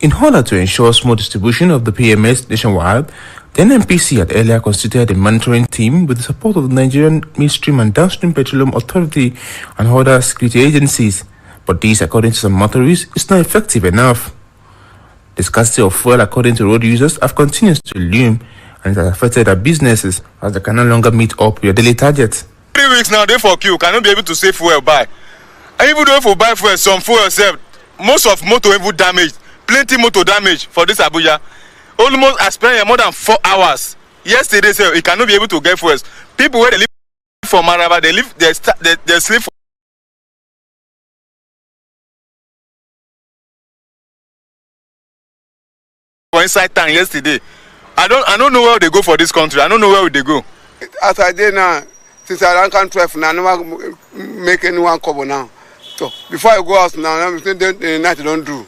In order to ensure smooth distribution of the PMS nationwide, the NNPC had earlier constituted a monitoring team with the support of the Nigerian Midstream and Downstream Petroleum Authority and other security agencies. But this, according to some motorists, is not effective enough. The scarcity of fuel, according to road users, have continued to loom, and it has affected their businesses as they can no longer meet up with their daily targets. 3 weeks now, they for queue, cannot be able to save fuel buy. And even though if we buy fuel, some fuel save, most of motor even damaged, plenty motor damage for this Abuja. Almost I spent more than 4 hours. Yesterday, so it cannot be able to get fuel. People where they live from Maraba, they sleep for inside town yesterday. I don't know where they go for this country. I don't know where they go. As I did now, since I don't 12 now, I never make anyone cover now. So before I go out now, the night I don't do.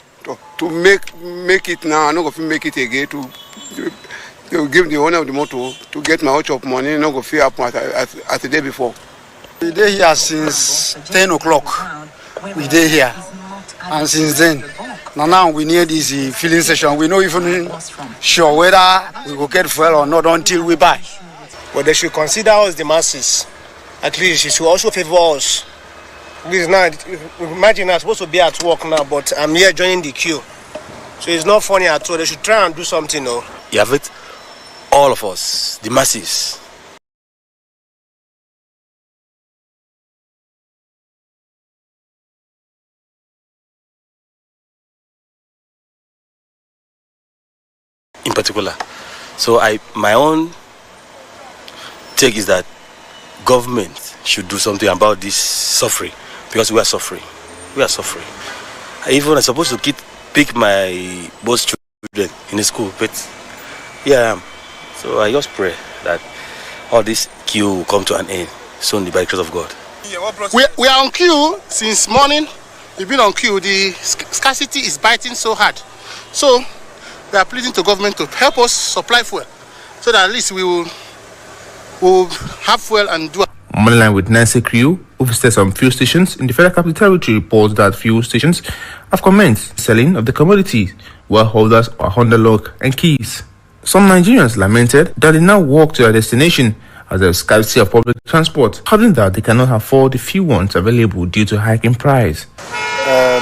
To make it now, I'm not going to make it again. To give the owner of the motor to get my watch of money, not going to feel up as the day before. We dey here since 10 o'clock. We dey here, and since then, now we near this filling station. We not even sure whether we will get fuel or not until we buy. But they should consider us the masses. At least it should also favor us. This now, imagine I'm supposed to be at work now, but I'm here joining the queue. So it's not funny at all. They should try and do something, no? You have it, all of us, the masses. In particular. So my own take is that government should do something about this suffering, because we are suffering. We are suffering. I'm supposed to pick my both children in the school, but here I am. So I just pray that all this queue will come to an end soon by the grace of God. We are on queue since morning. We've been on queue. The scarcity is biting so hard. So we are pleading to government to help us supply fuel, so that at least we will have fuel and do. Moneyline with Nancy Crew, who visited some fuel stations in the Federal Capital Territory, reports that fuel stations have commenced selling of the commodities, while holders are under lock and keys. Some Nigerians lamented that they now walk to their destination as there is scarcity of public transport, adding that they cannot afford the few ones available due to hiking price.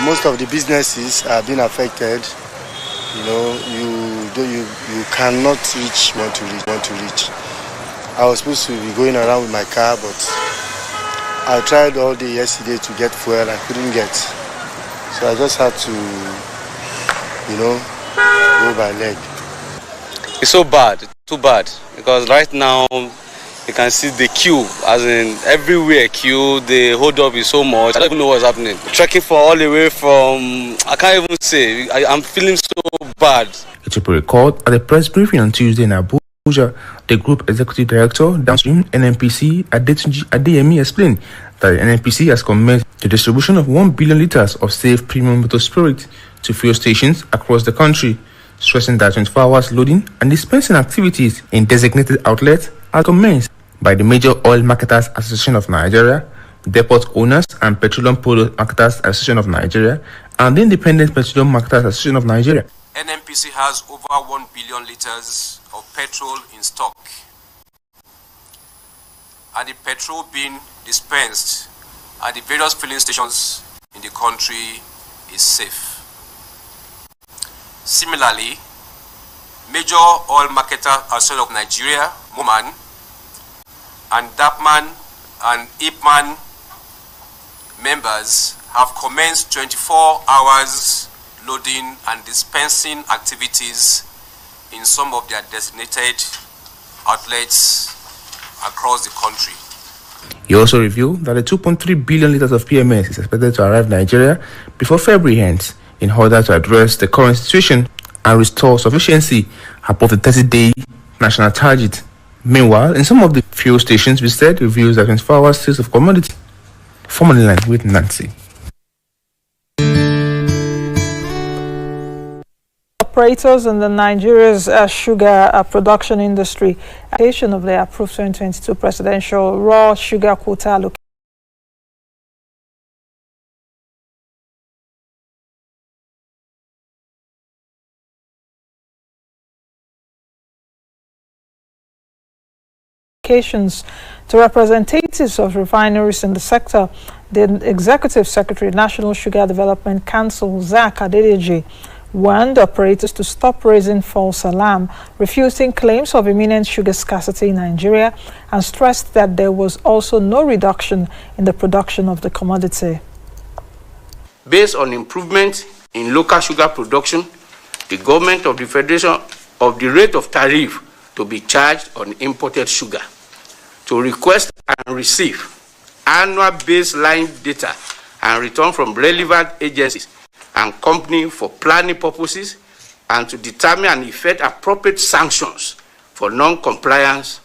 Most of the businesses have been affected. You know, you cannot reach want to reach. I was supposed to be going around with my car, but I tried all day yesterday to get fuel. I couldn't get, so I just had to, go by leg. It's so bad, too bad, because right now you can see the queue, as in everywhere queue. The hold up is so much. I don't even know what's happening. Trekking for all the way from, I can't even say. I'm feeling so bad. It will be recalled at a press briefing on Tuesday in Abuja. The Group Executive Director, Downstream NNPC, Adeyemi, explained that the NNPC has commenced the distribution of 1 billion litres of safe premium motor spirit to fuel stations across the country, stressing that 24 hours loading and dispensing activities in designated outlets are commenced by the Major Oil Marketers Association of Nigeria, Depot Owners and Petroleum Product Marketers Association of Nigeria, and the Independent Petroleum Marketers Association of Nigeria. NNPC has over 1 billion litres of petrol in stock, and the petrol being dispensed at the various filling stations in the country is safe. Similarly, Major Oil Marketer Association of Nigeria, MOMAN, and DAPMAN and IPMAN members have commenced 24 hours loading and dispensing activities in some of their designated outlets across the country. He also revealed that the 2.3 billion litres of PMS is expected to arrive in Nigeria before February ends in order to address the current situation and restore sufficiency above the 30-day national target. Meanwhile, in some of the fuel stations visited, reveals that 24-hour sales of commodity. For Moneyline with Nancy. Operators in the Nigeria's sugar production industry, application of the approved 2022 presidential raw sugar quota allocation communications to representatives of refineries in the sector, the Executive Secretary, National Sugar Development Council, Zach Adedeji, warned operators to stop raising false alarm, refuting claims of imminent sugar scarcity in Nigeria, and stressed that there was also no reduction in the production of the commodity. Based on improvement in local sugar production, the government of the Federation of the rate of tariff to be charged on imported sugar, to request and receive annual baseline data and return from relevant agencies and companies for planning purposes, and to determine and effect appropriate sanctions for non-compliance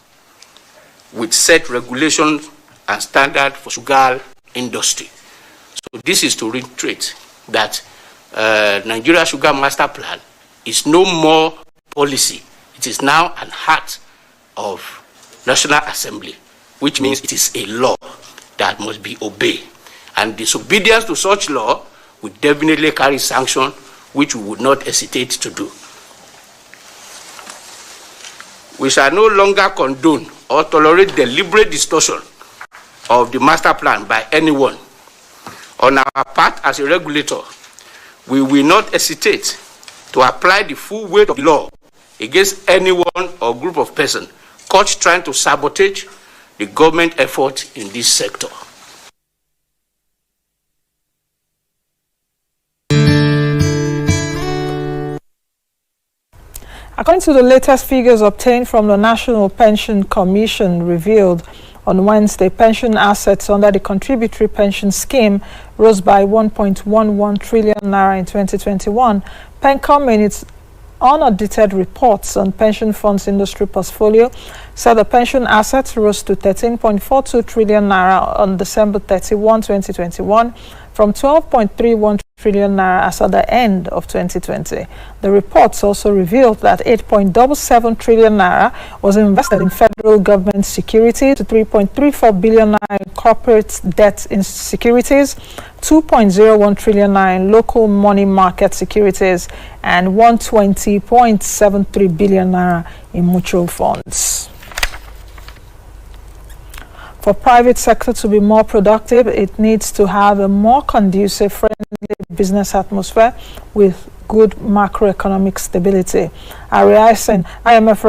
with set regulations and standards for sugar industry. So this is to reiterate that Nigeria Sugar Master Plan is no more policy. It is now an act of National Assembly, which means it is a law that must be obeyed. And disobedience to such law will definitely carry sanction, which we would not hesitate to do. We shall no longer condone or tolerate deliberate distortion of the master plan by anyone. On our part as a regulator, we will not hesitate to apply the full weight of the law against anyone or group of persons caught trying to sabotage the government effort in this sector. According to the latest figures obtained from the National Pension Commission revealed on Wednesday, pension assets under the contributory pension scheme rose by 1.11 trillion naira in 2021. PENCOM, in its unaudited reports on pension funds industry portfolio, said the pension assets rose to 13.42 trillion naira on December 31, 2021, from 12.31 trillion naira as at the end of 2020. The reports also revealed that 8.77 trillion naira was invested in federal government securities, 3.34 billion naira in corporate debt in securities, 2.01 trillion naira in local money market securities, and 120.73 billion naira in mutual funds. For private sector to be more productive, it needs to have a more conducive, friendly business atmosphere with good macroeconomic stability. Ari Eisen, IMF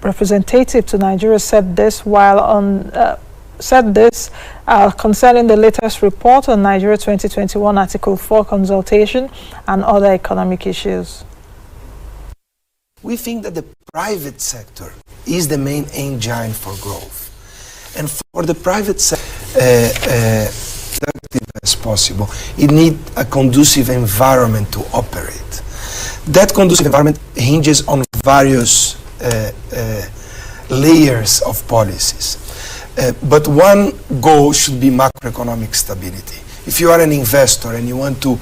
representative to Nigeria, said this concerning the latest report on Nigeria 2021 Article 4 consultation and other economic issues. We think that the private sector is the main engine for growth. And for the private sector, productive as possible, it needs a conducive environment to operate. That conducive environment hinges on various layers of policies. But one goal should be macroeconomic stability. If you are an investor and you want to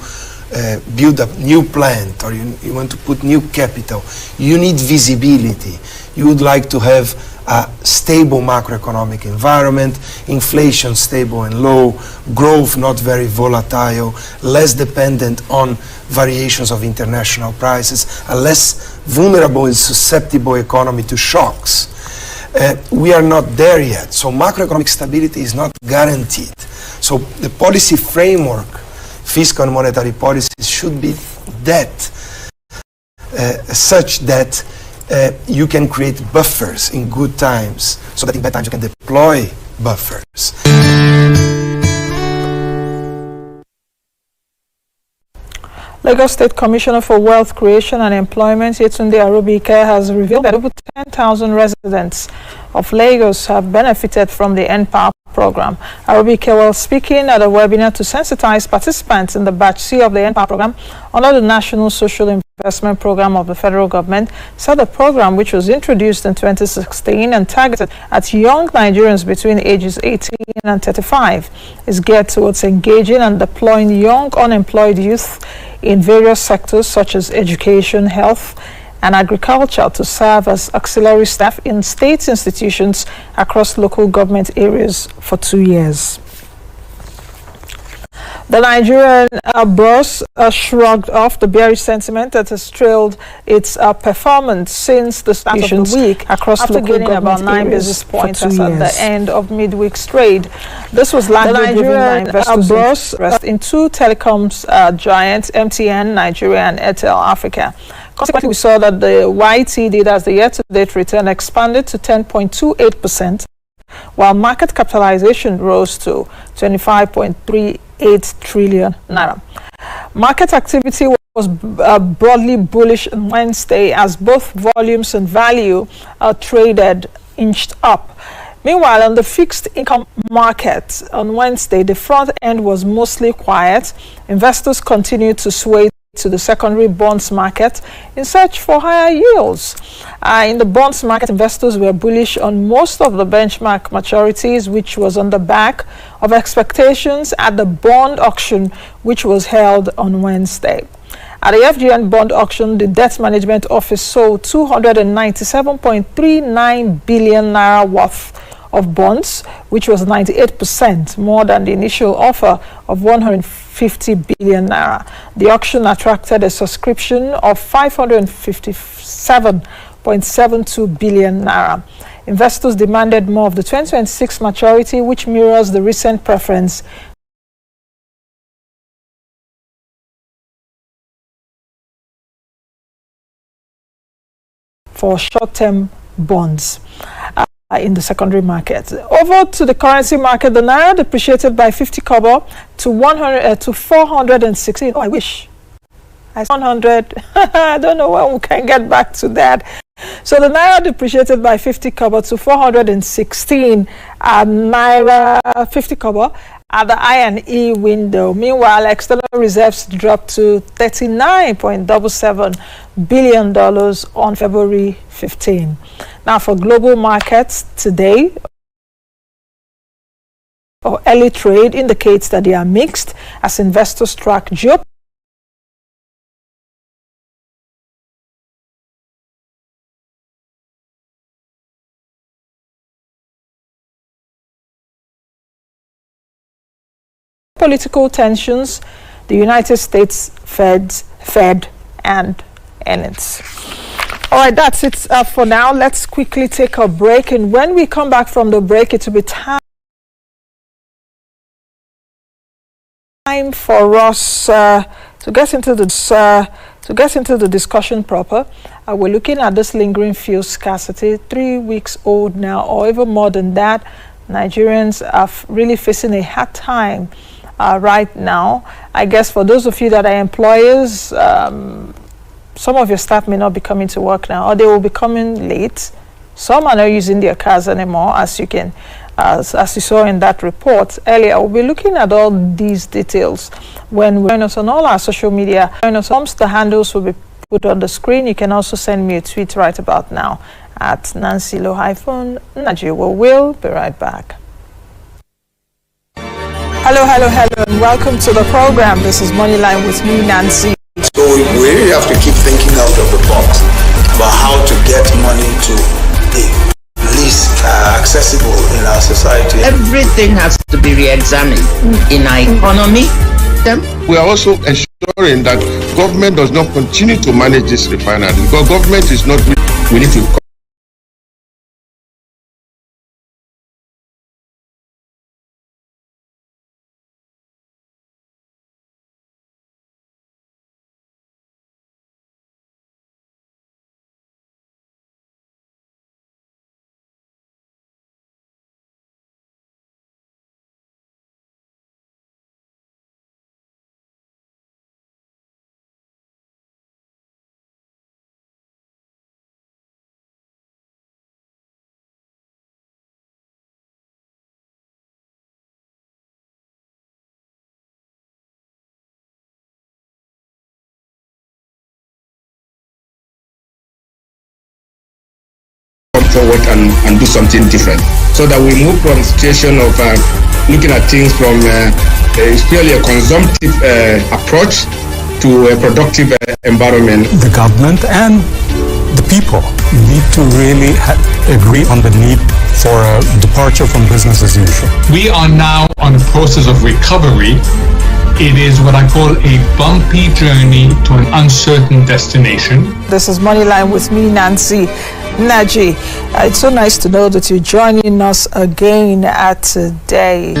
build a new plant, or you want to put new capital, you need visibility. You would like to have a stable macroeconomic environment, inflation stable and low, growth not very volatile, less dependent on variations of international prices, a less vulnerable and susceptible economy to shocks. We are not there yet, so macroeconomic stability is not guaranteed. So the policy framework, fiscal and monetary policies, should be that such that you can create buffers in good times, so that in bad times you can deploy buffers. Lagos State Commissioner for Wealth Creation and Employment, Yetunde Arobike, has revealed that over 10,000 residents of Lagos have benefited from the NPower program. Arobike, while speaking at a webinar to sensitize participants in the Batch C of the NPower program under the National Social Investment Program of the federal government, said the program, which was introduced in 2016 and targeted at young Nigerians between ages 18 and 35, is geared towards engaging and deploying young unemployed youth in various sectors such as education, health, and agriculture to serve as auxiliary staff in state institutions across local government areas for 2 years. The The Nigerian bourse shrugged off the bearish sentiment that has trailed its performance since the start of the week across after gaining about 9 basis points at the end of midweek trade. This was largely driven by investors' interest in two telecoms giants, MTN Nigeria and Airtel Africa. Consequently, we saw that the YTD, that's the year-to-date return, expanded to 10.28%, while market capitalization rose to 25.38 trillion naira. Market activity was broadly bullish on Wednesday as both volumes and value traded inched up. Meanwhile, on the fixed income market on Wednesday, the front end was mostly quiet. Investors continued to sway to the secondary bonds market in search for higher yields. In the bonds market, investors were bullish on most of the benchmark maturities, which was on the back of expectations at the bond auction, which was held on Wednesday. At the FGN bond auction, the Debt Management Office sold 297.39 billion naira worth of bonds, which was 98% more than the initial offer of 150 billion naira. The auction attracted a subscription of 557.72 billion naira. Investors demanded more of the 2026 maturity, which mirrors the recent preference for short-term bonds in the secondary market. Over to the currency market, the naira depreciated by 50 kobo to 416. Oh, I wish. 100. I don't know when we can get back to that. So the naira depreciated by 50 kobo to 416 naira 50 kobo at the I&E window. Meanwhile, external reserves dropped to $39.77 billion on February 15. Now, for global markets today, early trade indicates that they are mixed as investors track geopolitical tensions, the United States Fed, and earnings. All right, that's it for now. Let's quickly take a break, and when we come back from the break, it will be time for us to get into the discussion proper. We're looking at this lingering fuel scarcity, 3 weeks old now, or even more than that. Nigerians are really facing a hard time right now. I guess for those of you that are employers, some of your staff may not be coming to work now, or they will be coming late. Some are not using their cars anymore, as you saw in that report earlier. We'll be looking at all these details when we join us on all our social media. The handles will be put on the screen. You can also send me a tweet right about now at Nansilo-Najiwo. We'll be right back. Hello, and welcome to the program. This is Moneyline with me, Nancy. So we really have to keep thinking out of the box about how to get money to the least accessible in our society. Everything has to be re-examined in our economy. We are also ensuring that government does not continue to manage this refinery, because government is not, we need to forward and do something different, so that we move from a situation of looking at things from purely a consumptive approach to a productive environment. The government and the people need to really agree on the need for a departure from business as usual. We are now on a process of recovery It is what I call a bumpy journey to an uncertain destination. This is Moneyline with me, Nancy Naji. It's so nice to know that you're joining us again today.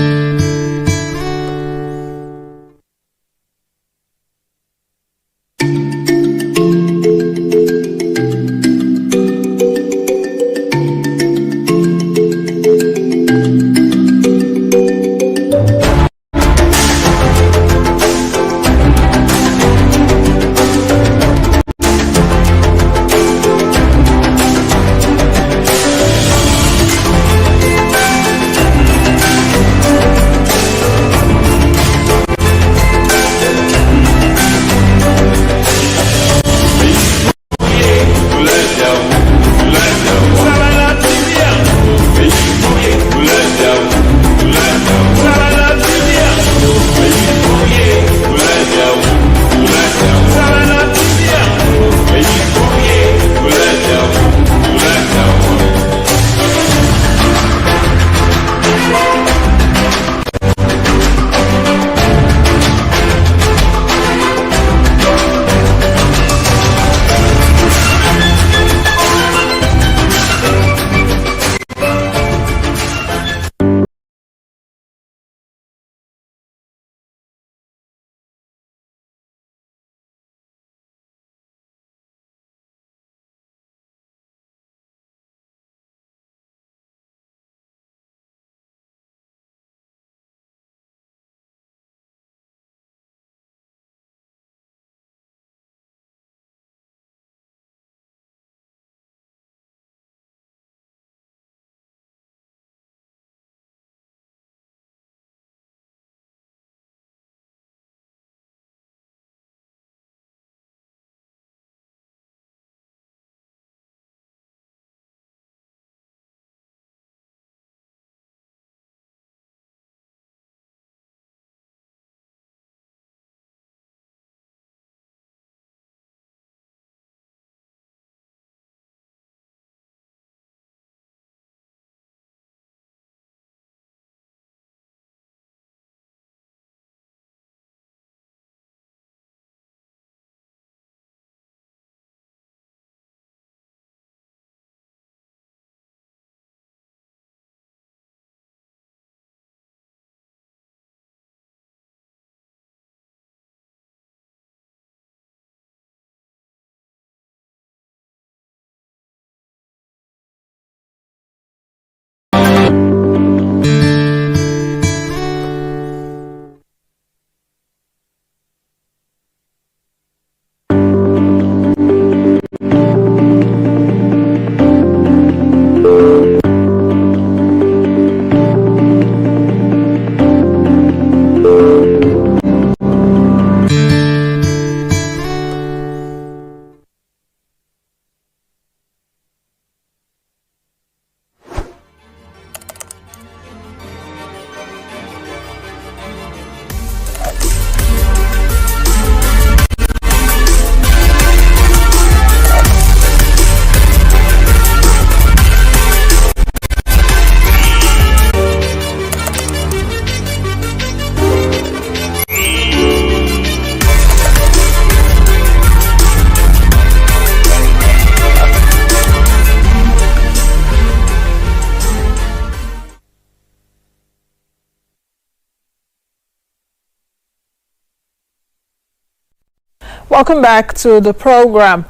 Welcome back to the program.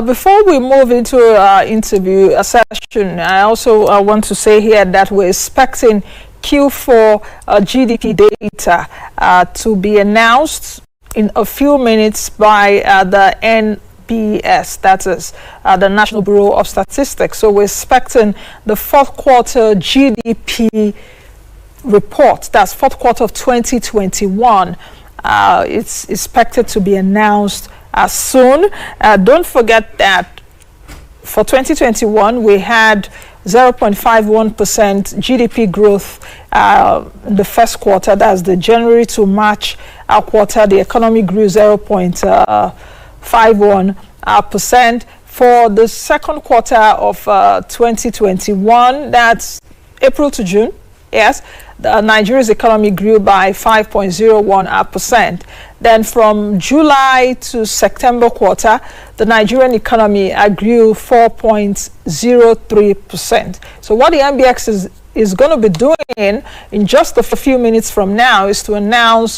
Before we move into our interview session, I also want to say here that we're expecting Q4 GDP data to be announced in a few minutes by the NBS, that is the National Bureau of Statistics. So we're expecting the fourth quarter GDP report, that's fourth quarter of 2021. It's expected to be announced soon. Don't forget that for 2021, we had 0.51% GDP growth in the first quarter. That's the January to March quarter. The economy grew 0.51%. For the second quarter of 2021, that's April to June. Yes, Nigeria's economy grew by 5.01%. Then from July to September quarter, the Nigerian economy grew 4.03%. So what the MBX is going to be doing in just a few minutes from now is to announce